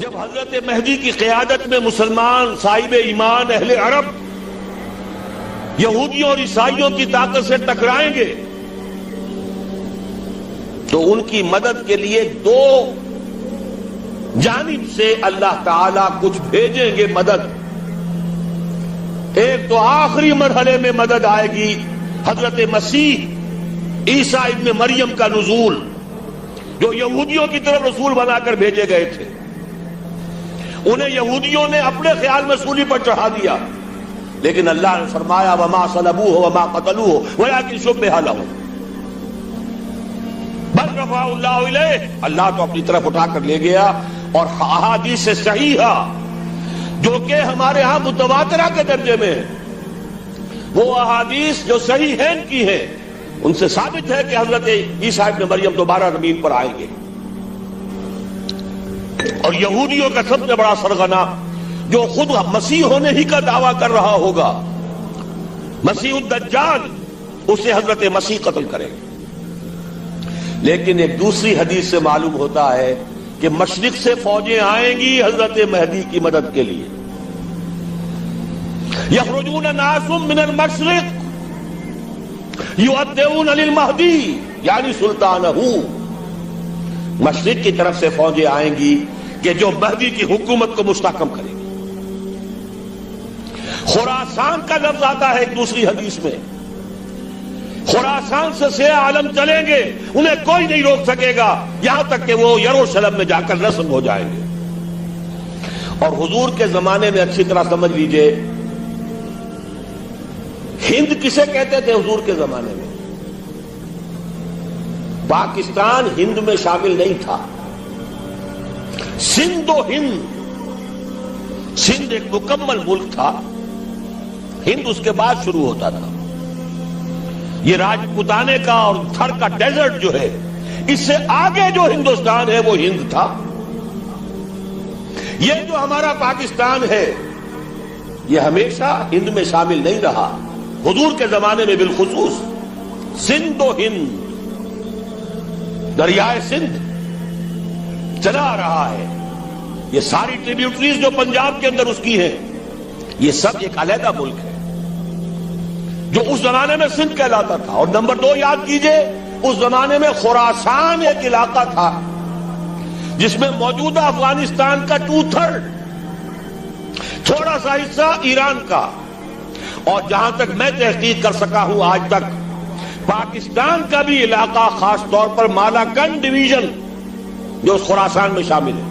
جب حضرت مہدی کی قیادت میں مسلمان صاحب ایمان اہل عرب یہودیوں اور عیسائیوں کی طاقت سے ٹکرائیں گے تو ان کی مدد کے لیے دو جانب سے اللہ تعالیٰ کچھ بھیجیں گے مدد. ایک تو آخری مرحلے میں مدد آئے گی حضرت مسیح عیسیٰ ابن مریم کا نزول، جو یہودیوں کی طرف رسول بنا کر بھیجے گئے تھے. انہیں یہودیوں نے اپنے خیال میں سولی پر چڑھا دیا، لیکن اللہ نے فرمایا وما صلبوہ وما قتلوہ ولکن شبہ لہم بل رفعہ اللہ الیہ. اللہ تو اپنی طرف اٹھا کر لے گیا. اور احادیث صحیحہ جو کہ ہمارے ہاں متواترہ کے درجے میں وہ احادیث جو صحیح ہیں کی ہیں، ان سے ثابت ہے کہ حضرت عیسیٰ ابن مریم دوبارہ زمین پر آئیں گے. اور یہودیوں کا سب سے بڑا سرغنہ جو خود مسیح ہونے ہی کا دعویٰ کر رہا ہوگا، مسیح الدجال، اسے حضرت مسیح قتل کرے. لیکن ایک دوسری حدیث سے معلوم ہوتا ہے کہ مشرق سے فوجیں آئیں گی حضرت مہدی کی مدد کے لیے. یخرجون ناس من المشرق یؤدون للمہدی یعنی سلطانہ. مشرق کی طرف سے فوجیں آئیں گی کہ جو مہدی کی حکومت کو مستحکم کرے گی. خراسان کا لفظ آتا ہے ایک دوسری حدیث میں. خراسان سے سیاہ عالم چلیں گے، انہیں کوئی نہیں روک سکے گا یہاں تک کہ وہ یروشلم میں جا کر رسم ہو جائیں گے. اور حضور کے زمانے میں اچھی طرح سمجھ لیجئے، ہند کسے کہتے تھے حضور کے زمانے میں؟ پاکستان ہند میں شامل نہیں تھا. سندھ و ہند، سندھ ایک مکمل ملک تھا، ہند اس کے بعد شروع ہوتا تھا. یہ راجپوتانے کا اور تھر کا ڈیزرٹ جو ہے، اس سے آگے جو ہندوستان ہے وہ ہند تھا. یہ جو ہمارا پاکستان ہے یہ ہمیشہ ہند میں شامل نہیں رہا. حضور کے زمانے میں بالخصوص سندھ و ہند، دریائے سندھ چلا آ رہا ہے. یہ ساری ٹریبیوٹریز جو پنجاب کے اندر اس کی ہیں، یہ سب ایک علیحدہ ملک ہے جو اس زمانے میں سندھ کہلاتا تھا. اور نمبر 2 یاد کیجئے، اس زمانے میں خراسان ایک علاقہ تھا جس میں موجودہ افغانستان کا 2/3، تھوڑا سا حصہ ایران کا. اور جہاں تک میں تحقیق کر سکا ہوں آج تک، پاکستان کا بھی علاقہ خاص طور پر مالاکنڈ ڈویژن جو اس خراسان میں شامل ہے.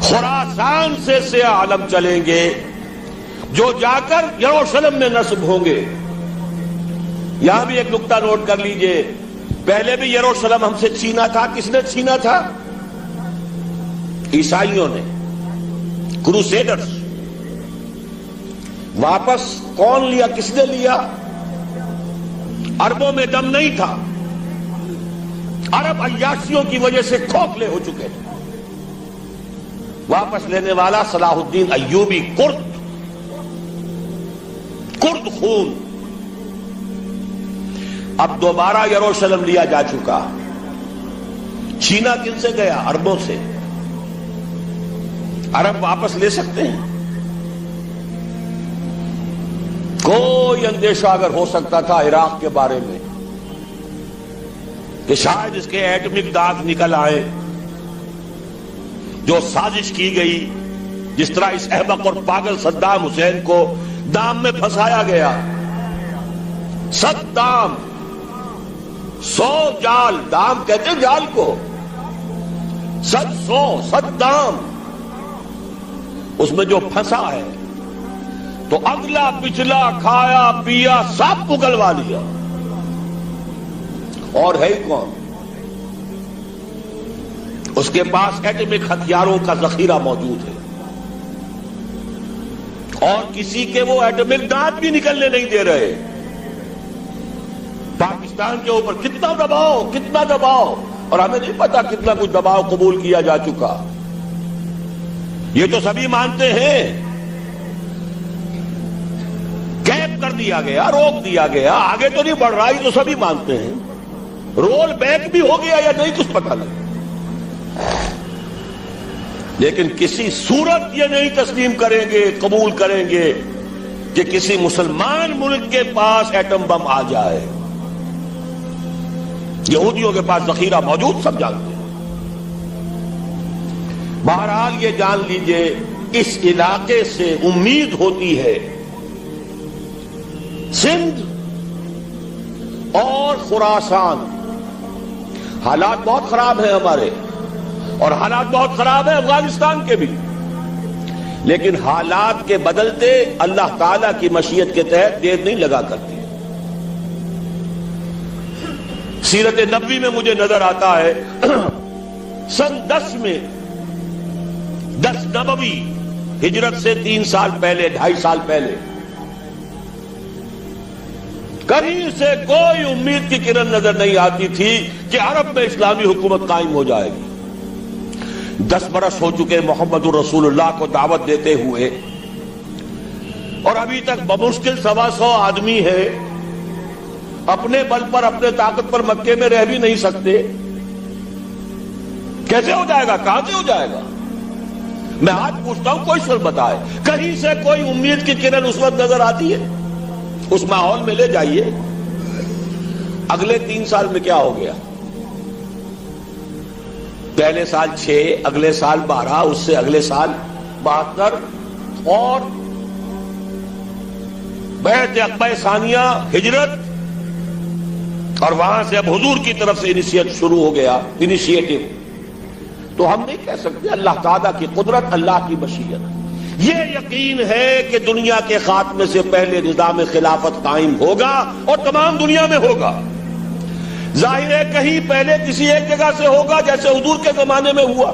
خراسان سے سیاہ عالم چلیں گے جو جا کر یروشلم میں نصب ہوں گے. یہاں بھی ایک نقطہ نوٹ کر لیجئے، پہلے بھی یروشلم ہم سے چھینا تھا. کس نے چھینا تھا؟ عیسائیوں نے، کروسیڈرز. واپس کون لیا؟ کس نے لیا؟ عربوں میں دم نہیں تھا، عرب عیاشیوں کی وجہ سے کھوکھلے ہو چکے تھے. واپس لینے والا صلاح الدین ایوبی، کرد خون. اب دوبارہ یروشلم لیا جا چکا. چھینا کن سے گیا؟ عربوں سے. عرب واپس لے سکتے ہیں؟ کوئی اندیشہ اگر ہو سکتا تھا عراق کے بارے میں کہ شاید اس کے ایٹمک دانت نکل آئے، جو سازش کی گئی، جس طرح اس احمق اور پاگل صدام حسین کو دام میں پھنسایا گیا. 100 دام، 100 جال، دام کہتے ہیں جال کو، 100 دام اس میں جو پھنسا ہے تو اگلا پچھلا کھایا پیا سب اگلوا لیا. اور ہے کون؟ اس کے پاس ایٹمک ہتھیاروں کا ذخیرہ موجود ہے، اور کسی کے وہ ایٹمک دانت بھی نکلنے نہیں دے رہے. پاکستان کے اوپر کتنا دباؤ، اور ہمیں نہیں پتا کتنا کچھ دباؤ قبول کیا جا چکا. یہ تو سبھی مانتے ہیں. کیپ کر دیا گیا، روک دیا گیا، آگے تو نہیں بڑھ رہا، یہ تو سبھی مانتے ہیں. رول بیک بھی ہو گیا یا نہیں کچھ پتہ نہیں. لیکن کسی صورت یہ نہیں تسلیم کریں گے، قبول کریں گے کہ کسی مسلمان ملک کے پاس ایٹم بم آ جائے۔ یہودیوں کے پاس ذخیرہ موجود، سب جانتے ہیں۔ بہرحال یہ جان لیجئے اس علاقے سے امید ہوتی ہے سندھ اور خراسان، حالات بہت خراب ہیں ہمارے، اور حالات بہت خراب ہیں افغانستان کے بھی، لیکن حالات کے بدلتے اللہ تعالیٰ کی مشیت کے تحت دیر نہیں لگا کرتی۔ سیرت نبوی میں مجھے نظر آتا ہے سن 10 میں، 10 نبوی، ہجرت سے 3 سال پہلے، 2.5 سال پہلے، کہیں سے کوئی امید کی کرن نظر نہیں آتی تھی کہ عرب میں اسلامی حکومت قائم ہو جائے گی۔ 10 برس ہو چکے محمد الرسول اللہ کو دعوت دیتے ہوئے، اور ابھی تک بمشکل 125 آدمی ہے، اپنے بل پر، اپنے طاقت پر مکے میں رہ بھی نہیں سکتے۔ کیسے ہو جائے گا؟ کہاں سے ہو جائے گا؟ میں آج پوچھتا ہوں، کوئی شخص بتائے، کہیں سے کوئی امید کی کرن اس وقت نظر آتی ہے؟ اس ماحول میں لے جائیے۔ اگلے 3 سال میں کیا ہو گیا؟ پہلے سال 6، اگلے سال 12، اس سے اگلے سال 72، اور بیعت عقبہ ثانیہ، ہجرت، اور وہاں سے اب حضور کی طرف سے انیشیٹ شروع ہو گیا، انیشیٹو۔ تو ہم نہیں کہہ سکتے، اللہ تعالیٰ کی قدرت، اللہ کی مشیت۔ یہ یقین ہے کہ دنیا کے خاتمے سے پہلے نظام خلافت قائم ہوگا، اور تمام دنیا میں ہوگا۔ ظاہر ہے کہیں پہلے کسی ایک جگہ سے ہوگا، جیسے حضور کے زمانے میں ہوا۔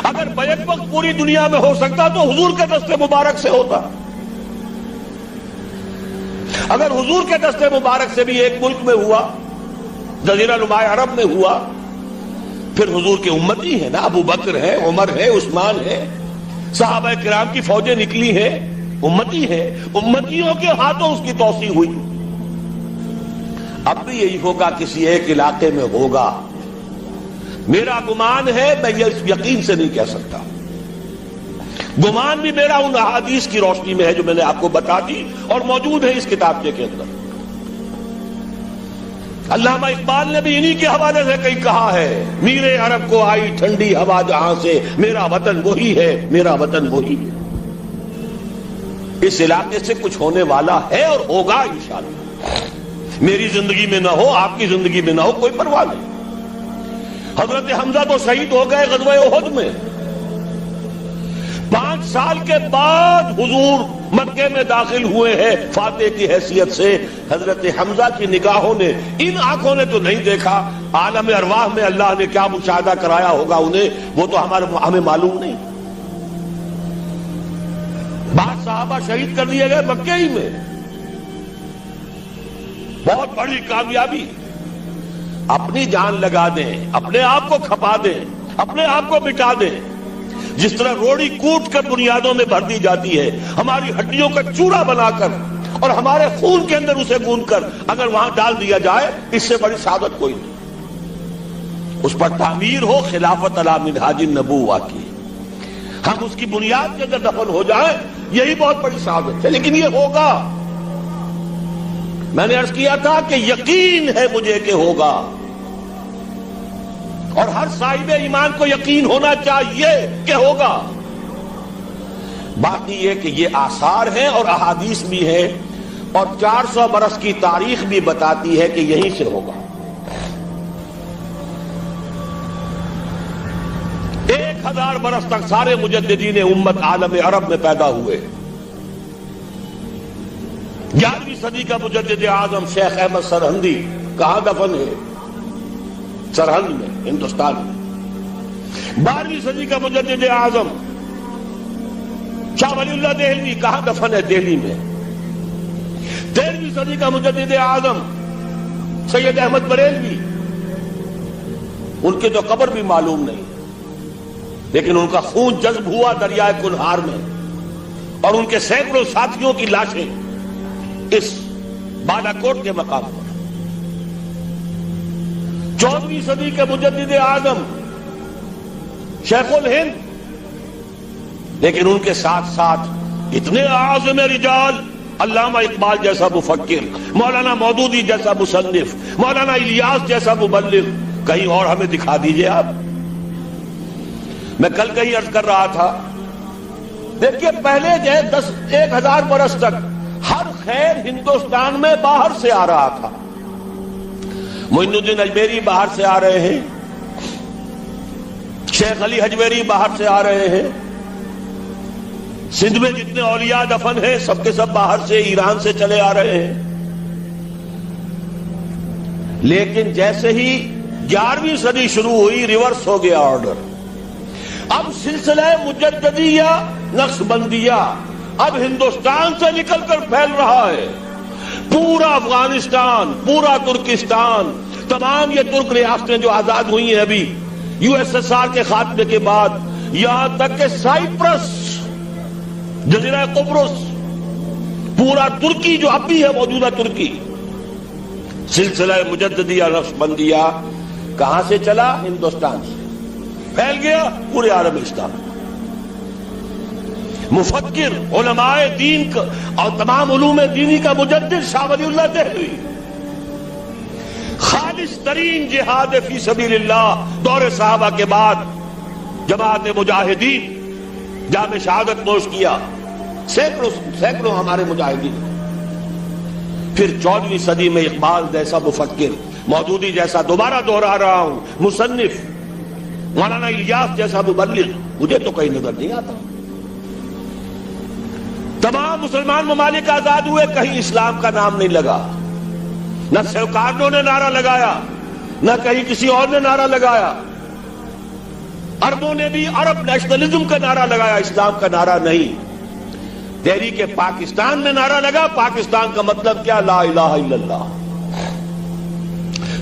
اگر بیک وقت پوری دنیا میں ہو سکتا تو حضور کے دست مبارک سے ہوتا۔ اگر حضور کے دست مبارک سے بھی ایک ملک میں ہوا، جزیرہ نما عرب میں ہوا، پھر حضور کے امتی ہیں نا، ابو بکر ہے، عمر ہے، عثمان ہے، صحابہ کرام کی فوجیں نکلی ہیں، امتی ہیں، امتیوں کے ہاتھوں اس کی توسیع ہوئی۔ اب بھی یہی ہوگا، کسی ایک علاقے میں ہوگا۔ میرا گمان ہے، میں یہ یقین سے نہیں کہہ سکتا، گمان بھی میرا ان احادیث کی روشنی میں ہے جو میں نے آپ کو بتا دی اور موجود ہے اس کتابچے کے اندر۔ علامہ اقبال نے بھی انہی کے حوالے سے کئی کہا ہے، میرے عرب کو آئی ٹھنڈی ہوا جہاں سے، میرا وطن وہی ہے، میرا وطن وہی ہے۔ اس علاقے سے کچھ ہونے والا ہے اور ہوگا انشاءاللہ۔ میری زندگی میں نہ ہو، آپ کی زندگی میں نہ ہو، کوئی پرواہ نہیں۔ حضرت حمزہ تو شہید ہو گئے غزوہ احد میں، 5 سال کے بعد حضور مکے میں داخل ہوئے ہیں فاتح کی حیثیت سے۔ حضرت حمزہ کی نگاہوں نے، ان آنکھوں نے تو نہیں دیکھا، عالم ارواح میں اللہ نے کیا مشاہدہ کرایا ہوگا انہیں، وہ تو ہمیں معلوم نہیں۔ بعض صحابہ شہید کر دیے گئے مکے ہی میں، بہت بڑی کامیابی۔ اپنی جان لگا دیں، اپنے آپ کو کھپا دیں، اپنے آپ کو مٹا دیں۔ جس طرح روڑی کوٹ کر بنیادوں میں بھر دی جاتی ہے، ہماری ہڈیوں کا چورا بنا کر اور ہمارے خون کے اندر اسے گوندھ کر اگر وہاں ڈال دیا جائے، اس سے بڑی سعادت کوئی نہیں۔ اس پر تعمیر ہو خلافت علی منہاج النبوہ کی، ہم اس کی بنیاد کے اندر دفن ہو جائیں، یہی بہت بڑی سعادت ہے۔ لیکن یہ ہوگا، میں نے عرض کیا تھا کہ یقین ہے مجھے کہ ہوگا، اور ہر صاحب ایمان کو یقین ہونا چاہیے کہ ہوگا۔ باقی یہ کہ یہ آثار ہیں اور احادیث بھی ہیں، اور 400 برس کی تاریخ بھی بتاتی ہے کہ یہیں سے ہوگا۔ 1000 برس تک سارے مجددین امت عالم عرب میں پیدا ہوئے۔ 11ویں صدی کا مجدد اعظم شیخ احمد سرہندی کہاں دفن ہے؟ سرہند میں، ہندوستان میں۔ 12ویں صدی کا مجدد اعظم شاہ ولی اللہ دہلوی کہاں دفن ہے؟ دہلی میں۔ 13ویں صدی کا مجدد اعظم سید احمد بریلوی، ان کی تو قبر بھی معلوم نہیں، لیکن ان کا خون جذب ہوا دریائے کنہار میں، اور ان کے سینکڑوں ساتھیوں کی لاشیں اس بالا کوٹ کے مقام پر۔ 14ویں صدی کے مجدد اعظم شیخ الہند، لیکن ان کے ساتھ ساتھ اتنے اعظم رجال، علامہ اقبال جیسا مفکر، مولانا مودودی جیسا مصنف، مولانا الیاس جیسا مبلغ، کہیں اور ہمیں دکھا دیجئے آپ۔ میں کل کہیں عرض کر رہا تھا، دیکھیے پہلے جو ہے 1000 برس تک ہر خیر ہندوستان میں باہر سے آ رہا تھا۔ معین الدین اجمیری باہر سے آ رہے ہیں، شیخ علی حجویری باہر سے آ رہے ہیں، سندھ میں جتنے اولیاء دفن ہیں سب کے سب باہر سے، ایران سے چلے آ رہے ہیں۔ لیکن جیسے ہی 11ویں صدی شروع ہوئی، ریورس ہو گیا آرڈر۔ اب سلسلہ مجددیہ، نقش بندیہ اب ہندوستان سے نکل کر پھیل رہا ہے۔ پورا افغانستان، پورا ترکستان، تمام یہ ترک ریاستیں جو آزاد ہوئی ہیں ابھی USSR کے خاتمے کے بعد، یہاں تک کہ سائپرس، جزیرہ قبرص، پورا ترکی جو اب بھی ہے موجودہ ترکی، سلسلہ مجددیہ نقش بندیہ کہاں سے چلا؟ ہندوستان سے پھیل گیا پورے عالم اسلام۔ مفکر، علماء دین اور تمام علوم دینی کا مجدد شاہ ولی اللہ دہلوی، خالص ترین جہاد فی سبیل اللہ دور صحابہ کے بعد جماعت مجاہدین جام شہادت نوش کیا، سینکڑوں ہمارے مجاہدین۔ پھر 14ویں صدی میں اقبال جیسا مفکر، مودودی جیسا، دوبارہ دوہرا رہا ہوں، مصنف، مولانا الیاس جیسا مبلغ، مجھے تو کہیں نظر نہیں آتا۔ تمام مسلمان ممالک آزاد ہوئے، کہیں اسلام کا نام نہیں لگا، نہ سیوکارنوں نے نعرہ لگایا، نہ کہیں کسی اور نے نعرہ لگایا۔ عربوں نے بھی عرب نیشنلزم کا نعرہ لگایا، اسلام کا نعرہ نہیں۔ تحریک پاکستان میں نعرہ لگا، پاکستان کا مطلب کیا؟ لا الہ الا اللہ۔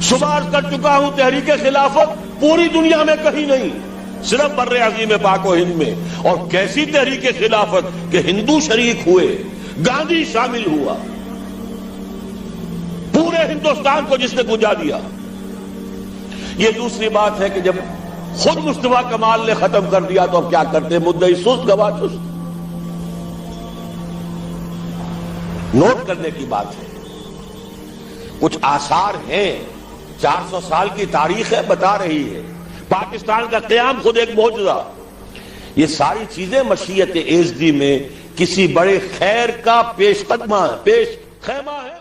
صبح عرض کر چکا ہوں، تحریک خلافت پوری دنیا میں کہیں نہیں، صرف بر عظیم پاک و ہند میں۔ اور کیسی تحریک خلافت کہ ہندو شریک ہوئے، گاندھی شامل ہوا، پورے ہندوستان کو جس نے گنجا دیا۔ یہ دوسری بات ہے کہ جب خود مصطفیٰ کمال نے ختم کر دیا تو اب کیا کرتے؟ مدعی سست، گواہ سست۔ نوٹ کرنے کی بات ہے، کچھ آثار ہیں، 400 سال کی تاریخ ہے، بتا رہی ہے پاکستان کا قیام خود ایک معجزہ۔ یہ ساری چیزیں مشیت ایزدی میں کسی بڑے خیر کا پیش خیمہ ہے۔